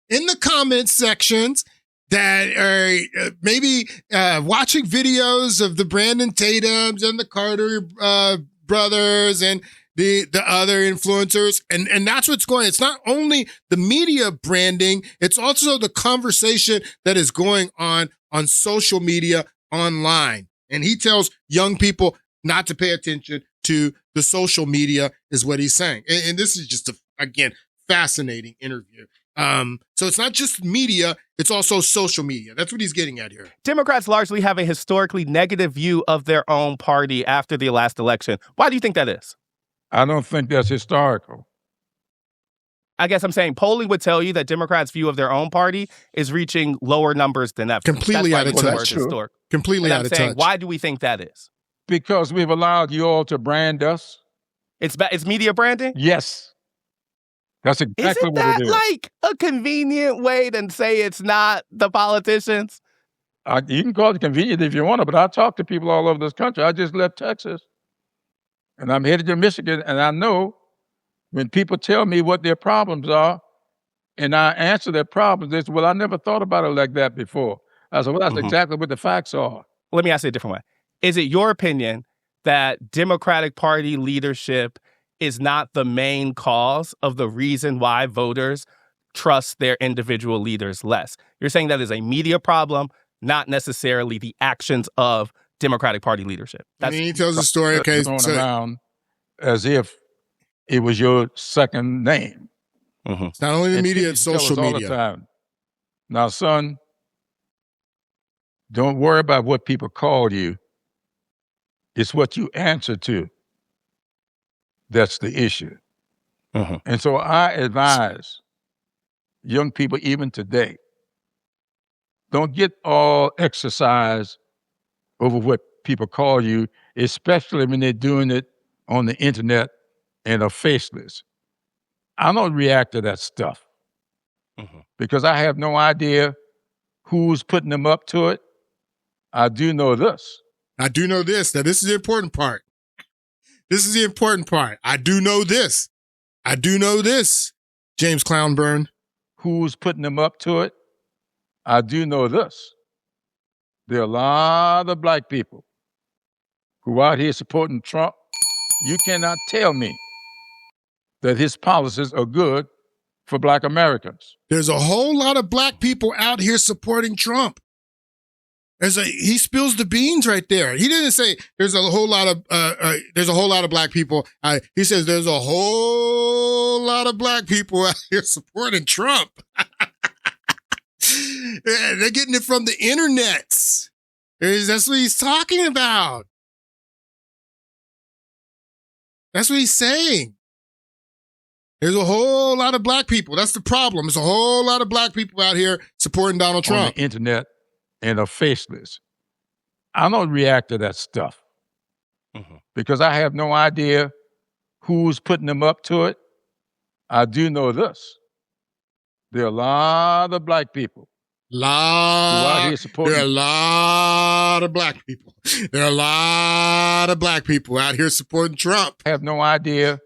in the comment sections that are maybe watching videos of the Brandon Tatums and the Carter brothers and the other influencers. And that's what's going on. It's not only the media branding, it's also the conversation that is going on social media online. And he tells young people not to pay attention to the social media is what he's saying. And this is just again, fascinating interview. So it's not just media, it's also social media. That's what he's getting at here. Democrats largely have a historically negative view of their own party after the last election. Why do you think that is? I don't think that's historical. I guess I'm saying polling would tell you that Democrats' view of their own party is reaching lower numbers than ever. Completely out of touch. Completely out of touch. Why do we think that is? Because we've allowed you all to brand us. It's media branding? Yes. That's exactly what it is. Isn't that like a convenient way to say it's not the politicians? You can call it convenient if you want to, but I talk to people all over this country. I just left Texas, and I'm headed to Michigan, and I know when people tell me what their problems are, and I answer their problems, they say, well, I never thought about it like that before. I said, well, that's exactly what the facts are. Let me ask it a different way. Is it your opinion that Democratic Party leadership is not the main cause of the reason why voters trust their individual leaders less? You're saying that is a media problem, not necessarily the actions of Democratic Party leadership. And he tells a story, okay, so, around as if it was your second name. It's not only the media, it's social media. All the time. Now, son, don't worry about what people call you. It's what you answer to. That's the issue. And so I advise young people even today, don't get all exercise over what people call you, especially when they're doing it on the internet and are faceless. I don't react to that stuff because I have no idea who's putting them up to it. I do know this. I do know this. Now, this is the important part. This is the important part. I do know this. I do know this, James Clownburn. Who's putting them up to it? I do know this. There are a lot of black people who are out here supporting Trump. You cannot tell me that his policies are good for black Americans. There's a whole lot of black people out here supporting Trump. He spills the beans right there. He didn't say there's a whole lot of black people. He says there's a whole lot of black people out here supporting Trump. They're getting it from the internets. That's what he's talking about. That's what he's saying. There's a whole lot of black people. That's the problem. There's a whole lot of black people out here supporting Donald Trump. On the internet and are faceless. I don't react to that stuff because I have no idea who's putting them up to it. I do know this. There are a lot of black people. There are a lot of black people. There are a lot of black people out here supporting Trump. I have no idea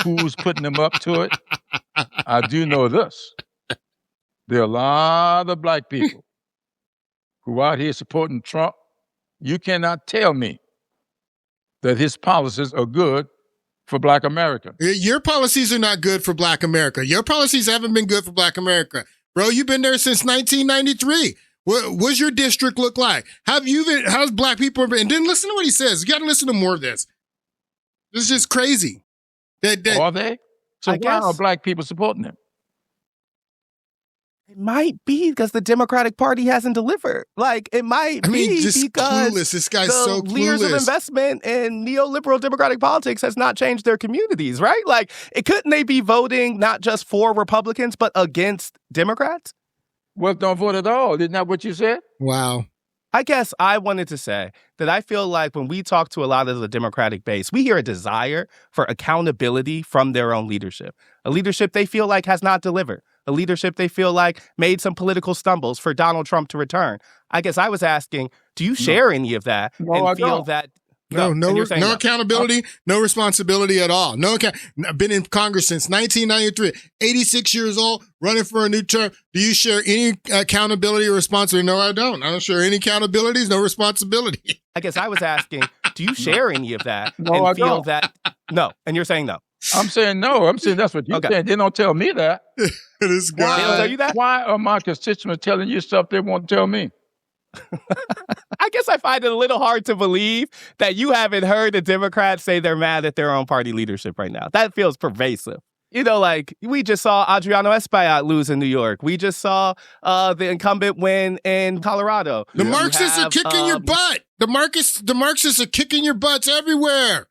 who's putting them up to it. I do know this. There are a lot of black people who are out here supporting Trump. You cannot tell me that his policies are good for black Americans. Your policies are not good for black America. Your policies haven't been good for black America. Bro, you've been there since 1993. What's your district look like? How's black people been? And then listen to what he says. You got to listen to more of this. This is just crazy. Are they? So why are black people supporting him? It might be because the Democratic Party hasn't delivered. Like, it might be just because clueless. This guy's the so clueless. Years of investment in neoliberal Democratic politics has not changed their communities, right? Like, couldn't they be voting not just for Republicans, but against Democrats? Well, don't vote at all. Isn't that what you said? Wow. I guess I wanted to say that I feel like when we talk to a lot of the Democratic base, we hear a desire for accountability from their own leadership, a leadership they feel like has not delivered, a leadership they feel like made some political stumbles for Donald Trump to return. I guess I was asking, do you share any of that and feel that? No accountability, no responsibility at all. I've been in Congress since 1993, 86 years old, running for a new term. Do you share any accountability or responsibility? No, I don't. I don't share any accountabilities, no responsibility. I guess I was asking, do you share any of that I feel don't. that? No. And you're saying no. I'm saying no. I'm saying that's what you said. They don't tell me that. This guy. They don't tell you that? Why are my constituents telling you stuff they won't tell me? I guess I find it a little hard to believe that you haven't heard the Democrats say they're mad at their own party leadership right now. That feels pervasive. You know, like, we just saw Adriano Espaillat lose in New York. We just saw the incumbent win in Colorado. The Marxists are kicking your butt. The Marxists are kicking your butts everywhere.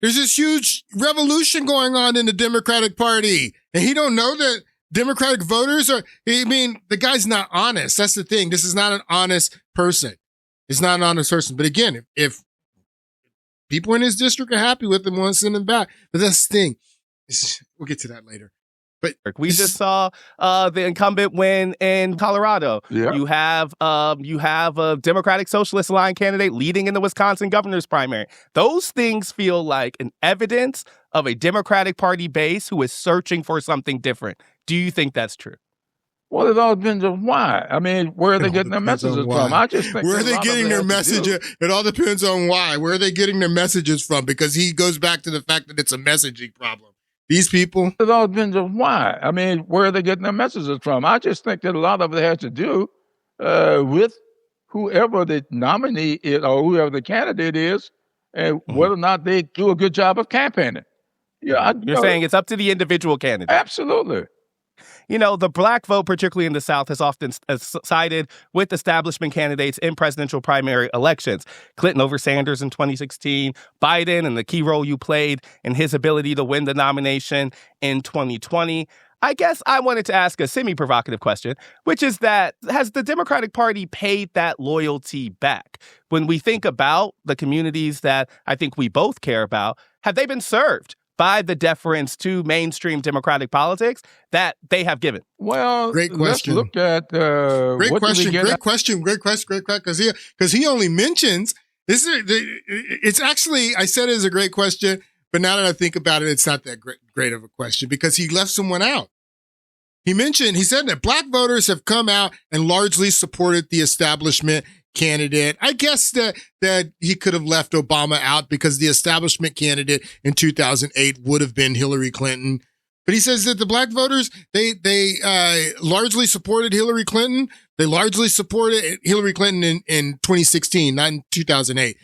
There's this huge revolution going on in the Democratic Party. And he don't know that Democratic voters the guy's not honest. That's the thing. This is not an honest person. It's not an honest person. But again, if people in his district are happy with him, want to send him back. But that's the thing. We'll get to that later. But we just saw the incumbent win in Colorado. Yeah. You have a Democratic Socialist Line candidate leading in the Wisconsin governor's primary. Those things feel like an evidence of a Democratic Party base who is searching for something different. Do you think that's true? Well, it all depends on why. I mean, where are they getting their messages from? I just think where are they getting their messages? It all depends on why. Where are they getting their messages from? Because he goes back to the fact that it's a messaging problem. These people. It all depends on why. I mean, where are they getting their messages from? I just think that a lot of it has to do with whoever the nominee is or whoever the candidate is, and whether or not they do a good job of campaigning. Yeah, You're saying it's up to the individual candidate. Absolutely. You know, the black vote, particularly in the South, has often sided with establishment candidates in presidential primary elections. Clinton over Sanders in 2016, Biden and the key role you played in his ability to win the nomination in 2020. I guess I wanted to ask a semi-provocative question, which is that has the Democratic Party paid that loyalty back? When we think about the communities that I think we both care about, have they been served by the deference to mainstream Democratic politics that they have given? Well, Great let's question. look at Great what question. do we get Great question. Because he only mentions this. It's actually, I said it as a great question, but now that I think about it, it's not that great of a question because he left someone out. He said that black voters have come out and largely supported the establishment candidate. I guess that he could have left Obama out because the establishment candidate in 2008 would have been Hillary Clinton. But he says that the black voters, they largely supported Hillary Clinton. They largely supported Hillary Clinton in 2016, not in 2008.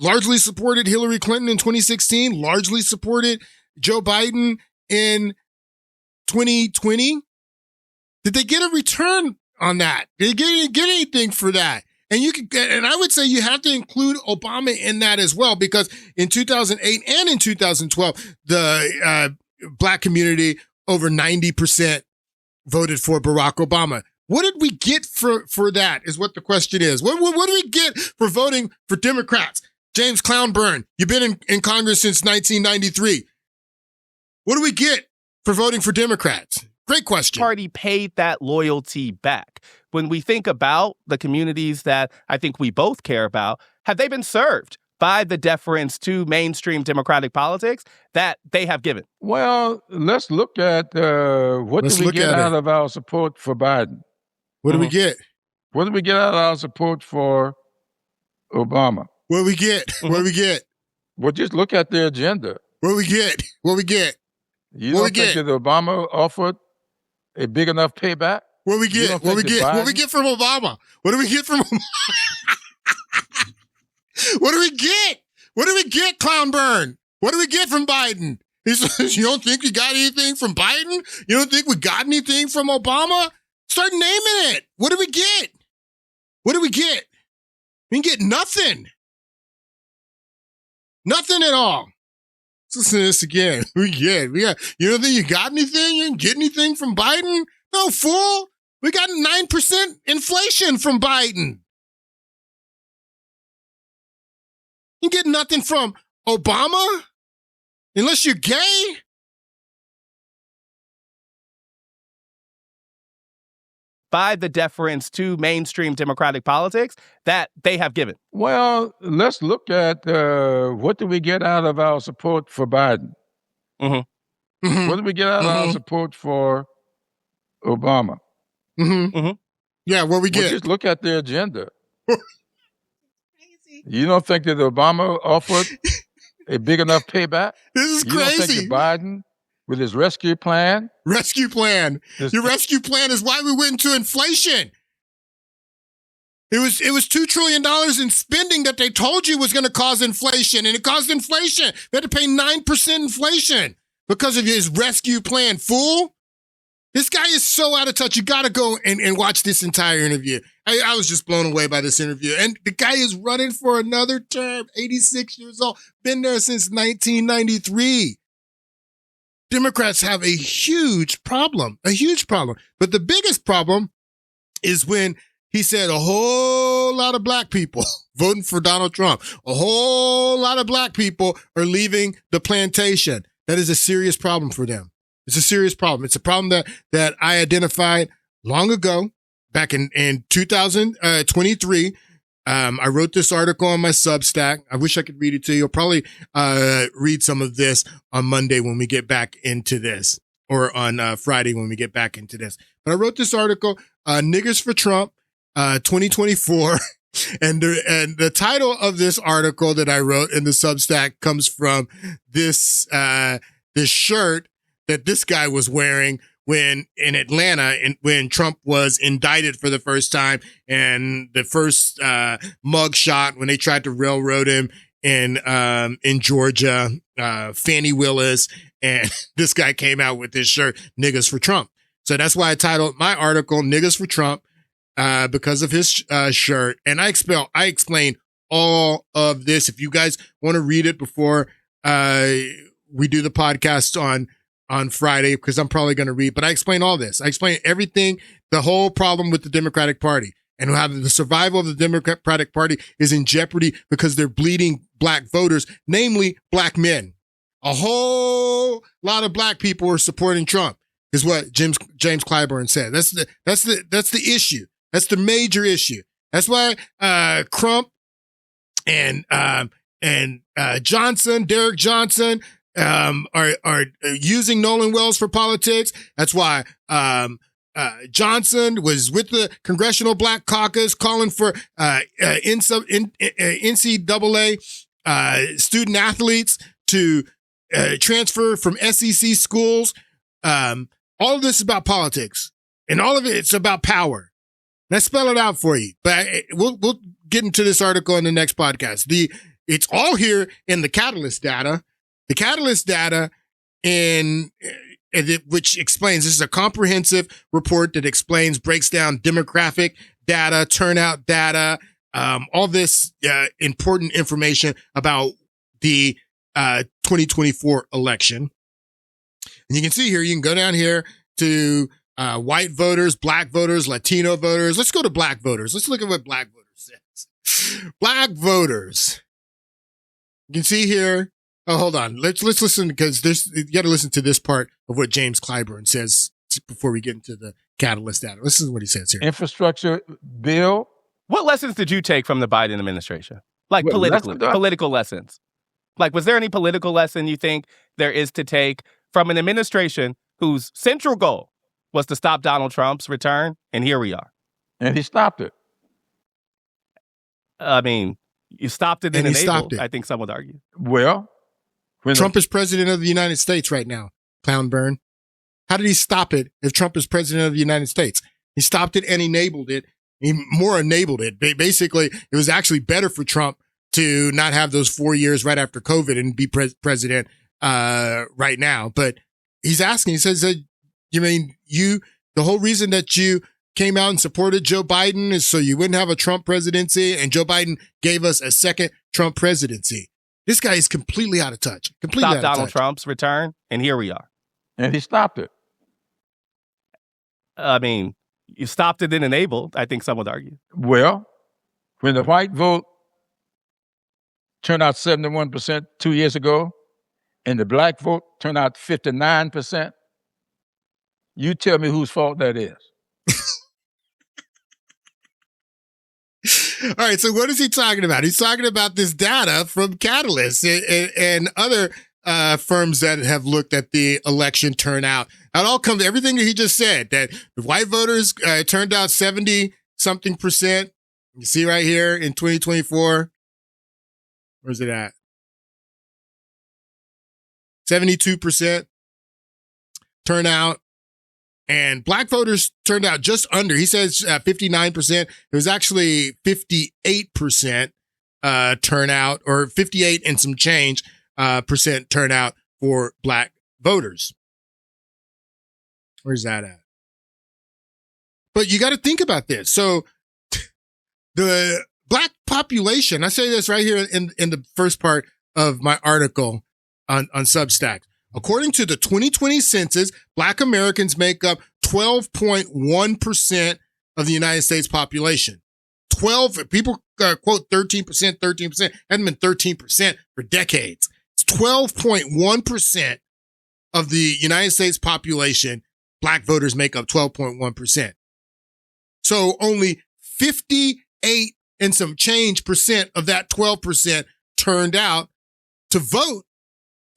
Largely supported Hillary Clinton in 2016, largely supported Joe Biden in 2020. Did they get a return on that? Did they get anything for that? And I would say you have to include Obama in that as well, because in 2008 and in 2012, the black community, over 90% voted for Barack Obama. What did we get for that is what the question is. What do we get for voting for Democrats? James Clownburn, you've been in Congress since 1993. What do we get for voting for Democrats? Great question. Party paid that loyalty back. When we think about the communities that I think we both care about, have they been served by the deference to mainstream Democratic politics that they have given? Well, let's look at what do we get out of our support for Biden? What do we get? What do we get out of our support for Obama? What do we get? What do we get? Well, just look at their agenda. What do we get? What do we get? You don't think that Obama offered a big enough payback? What do we get? What do we get? What do we get from Obama? What do we get from Obama? What do we get? What do we get, Clownburn? What do we get from Biden? He says, you don't think we got anything from Biden? You don't think we got anything from Obama? Start naming it. What do we get? What do we get? We can get nothing. Nothing at all. Let's listen to this again. We got, you don't think you got anything? You didn't get anything from Biden? No, fool. We got 9% inflation from Biden. You get nothing from Obama unless you're gay. By the deference to mainstream Democratic politics that they have given. Well, let's look at what do we get out of our support for Biden? Mm-hmm. Mm-hmm. What do we get out of our support for Obama? Mm-hmm. Mm-hmm. Yeah, what we get? Just look at their agenda. You don't think that Obama offered a big enough payback? This is crazy. You don't think that Biden, with his rescue plan? Rescue plan. Your rescue plan is why we went into inflation. It was $2 trillion in spending that they told you was going to cause inflation, and it caused inflation. We had to pay 9% inflation because of his rescue plan, fool. This guy is so out of touch. You got to go and watch this entire interview. I was just blown away by this interview. And the guy is running for another term, 86 years old, been there since 1993. Democrats have a huge problem. But the biggest problem is when he said a whole lot of black people voting for Donald Trump. A whole lot of black people are leaving the plantation. That is a serious problem for them. It's a serious problem. It's a problem that I identified long ago, back in 2023. I wrote this article on my Substack. I wish I could read it to you. I'll probably read some of this on Monday when we get back into this, or on Friday when we get back into this. But I wrote this article, Niggers for Trump, 2024. And the title of this article that I wrote in the Substack comes from this shirt that this guy was wearing when in Atlanta, when Trump was indicted for the first time, and the first mug shot when they tried to railroad him in Georgia, Fannie Willis, and this guy came out with this shirt, Niggers for Trump. So that's why I titled my article Niggers for Trump, because of his shirt. And I explain all of this. If you guys want to read it before we do the podcast on on Friday because I'm probably going to read, but I explain all this. I explain everything, the whole problem with the Democratic Party and how the survival of the Democratic Party is in jeopardy because they're bleeding black voters, namely black men. A whole lot of black people are supporting Trump is what James Clyburn said. That's the issue. That's the major issue. That's why Crump and Johnson, Derek Johnson, are using Nolan Wells for politics. That's why Johnson was with the Congressional Black Caucus calling for NCAA student athletes to transfer from SEC schools. All of this is about politics, and all of it's about power. Let's spell it out for you, but we'll get into this article in the next podcast. It's all here in the Catalyst data. The Catalyst data which explains, this is a comprehensive report that explains, breaks down demographic data, turnout data, all this important information about the 2024 election. And you can see here, you can go down here to white voters, black voters, Latino voters. Let's go to black voters. Let's look at what black voters says. Black voters. You can see here. Oh, hold on. Let's listen, because you got to listen to this part of what James Clyburn says before we get into the Catalyst data. Listen to what he says here. Infrastructure bill. What lessons did you take from the Biden administration? Like political lessons. Like, was there any political lesson you think there is to take from an administration whose central goal was to stop Donald Trump's return? And here we are. And he stopped it. I mean, you stopped it and enabled it, I think some would argue. Well, Trump is president of the United States right now, Clown Burn. How did he stop it if Trump is president of the United States? He stopped it and enabled it. He more enabled it. Basically, it was actually better for Trump to not have those 4 years right after COVID and be president right now. But he's asking, he says, you mean the whole reason that you came out and supported Joe Biden is so you wouldn't have a Trump presidency, and Joe Biden gave us a second Trump presidency. This guy is completely out of touch. Stop Donald Trump's return, and here we are. And he stopped it. I mean, you stopped it and enabled, I think some would argue. Well, when the white vote turned out 71% 2 years ago, and the black vote turned out 59%, you tell me whose fault that is. All right, so what is he talking about? He's talking about this data from Catalyst and other firms that have looked at the election turnout. It all comes, everything that he just said, that the white voters turned out 70-something%. You see right here in 2024. Where's it at? 72% turnout. And black voters turned out just under. He says 59%. It was actually 58% turnout, or 58 and some change percent turnout for black voters. Where's that at? But you got to think about this. So the black population, I say this right here in the first part of my article on Substack. According to the 2020 census, black Americans make up 12.1% of the United States population. 12, people quote 13%, 13%, hasn't been 13% for decades. It's 12.1% of the United States population. Black voters make up 12.1%. So only 58 and some change percent of that 12% turned out to vote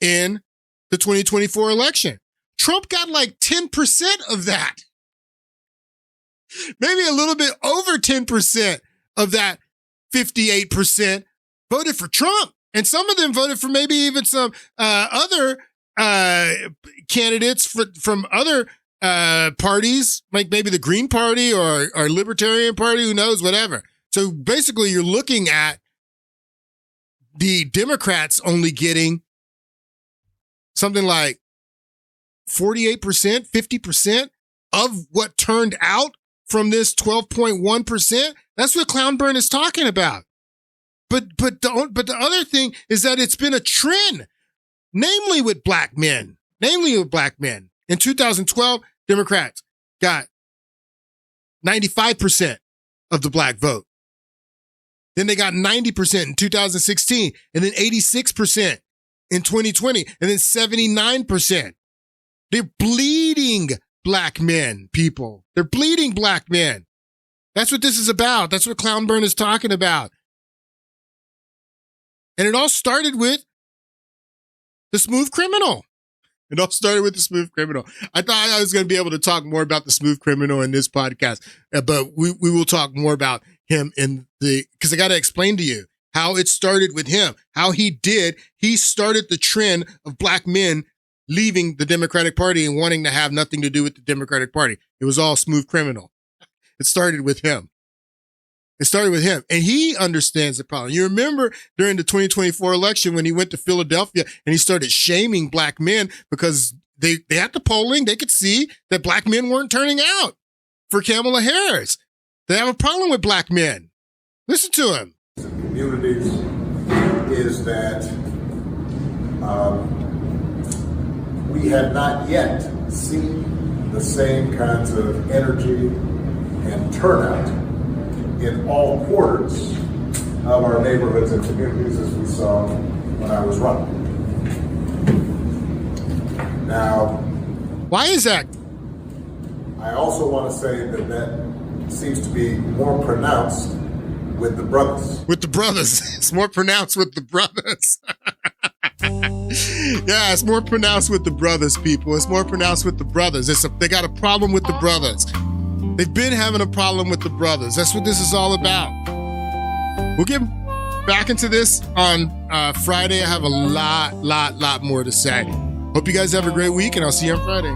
in the 2024 election. Trump got like 10% of that. Maybe a little bit over 10% of that 58% voted for Trump. And some of them voted for maybe even some other candidates from other parties, like maybe the Green Party or Libertarian Party, who knows, whatever. So basically you're looking at the Democrats only getting something like 48%, 50% of what turned out from this 12.1%. That's what Clown Burn is talking about. But the other thing is that it's been a trend, namely with black men. namely with black men. In 2012, Democrats got 95% of the black vote. Then they got 90% in 2016, and then 86% in 2020, and then 79%. They're bleeding black men, people. They're bleeding black men. That's what this is about. That's what Clownburn is talking about. And it all started with the smooth criminal. It all started with the smooth criminal. I thought I was going to be able to talk more about the smooth criminal in this podcast, but we will talk more about him because I got to explain to you how it started with him, how he started the trend of black men leaving the Democratic Party and wanting to have nothing to do with the Democratic Party. It was all smooth criminal. It started with him. And he understands the problem. You remember during the 2024 election when he went to Philadelphia and he started shaming black men because they had the polling. They could see that black men weren't turning out for Kamala Harris. They have a problem with black men. Listen to him. Communities is that we have not yet seen the same kinds of energy and turnout in all quarters of our neighborhoods and communities as we saw when I was running. Now, why is that? I also want to say that seems to be more pronounced with the brothers. With the brothers. It's more pronounced with the brothers. Yeah, it's more pronounced with the brothers, people. It's more pronounced with the brothers. They got a problem with the brothers. They've been having a problem with the brothers. That's what this is all about. We'll get back into this on Friday. I have a lot more to say. Hope you guys have a great week, and I'll see you on Friday.